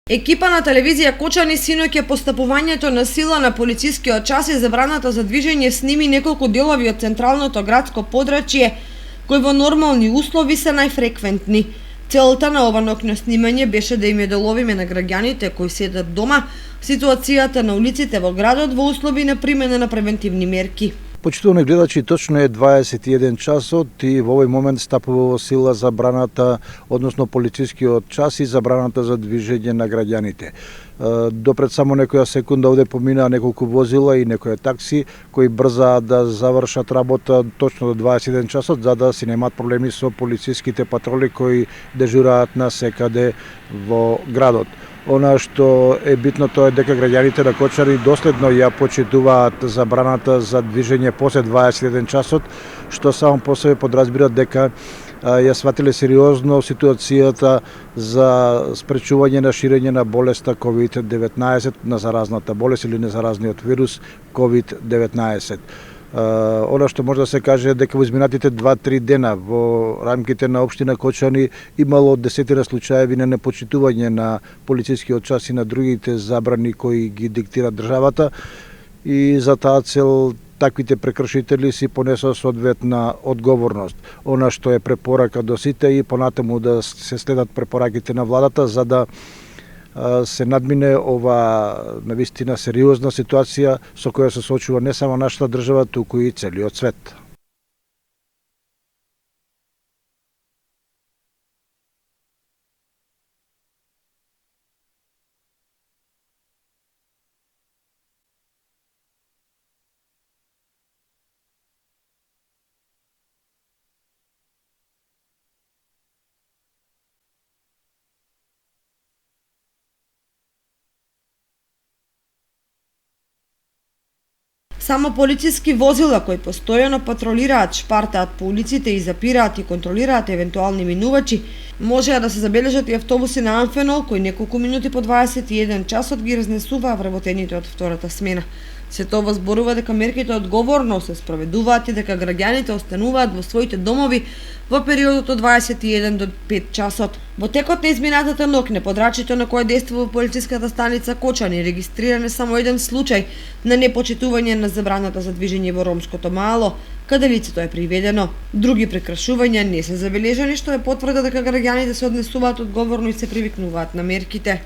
Екипа на телевизија Кочани синоќ постапувањето на сила на полицискиот час и забраната за движење сними неколку делови од централното градско подрачје, кои во нормални услови се најфреквентни. Целта на ова ноќно снимање беше да им ја доловиме на граѓаните кои седат дома ситуацијата на улиците во градот во услови на примена на превентивни мерки. Почитувани гледачи, точно е 21 часот и во овој момент стапува во сила забраната, односно полицискиот час и забраната за движење на граѓаните. Допред само некоја секунда овде поминаа неколку возила и некои такси кои брзаат да завршат работа точно до 21 часот за да си немаат проблеми со полициските патроли кои дежураат на секаде во градот. Она што е битно тоа е дека граѓаните на Кочани доследно ја почитуваат забраната за движење после 21 часот, што само по себе подразбира дека ја сватиле сериозно ситуацијата за спречување на ширење на болеста COVID-19, на заразната болест или незаразниот вирус COVID-19. Она што може да се каже дека во изминатите 2-3 дена во рамките на општина Кочани имало десетина случаеви на непочитување на полицискиот час и на другите забрани кои ги диктира државата и за таа цел таквите прекршители си понесоа соодветна одговорност. Она што е препорака до сите и понатаму да се следат препораките на владата за да се надмине ова навистина сериозна ситуација со која се соочува не само нашата држава, туку и целиот свет. Само полициски возила кои постојано патролираат, шпартаат по улиците и запираат и контролираат евентуални минувачи, можеа да се забележат и автобуси на Амфенол кои неколку минути по 21 часот ги разнесуваа вработените од втората смена. Се тоа зборува дека мерките одговорно се спроведуваат и дека граѓаните остануваат во своите домови во периодот од 21 до 5 часот. Во текот на изминатата ноќ на подрачјето на кое действува полициската станица Кочани регистриран е само еден случај на непочитување на забраната за движење во ромското мало, каде лицето е приведено. Други прекршувања не се забележани, што е потврда дека граѓаните се однесуваат одговорно и се привикнуваат на мерките.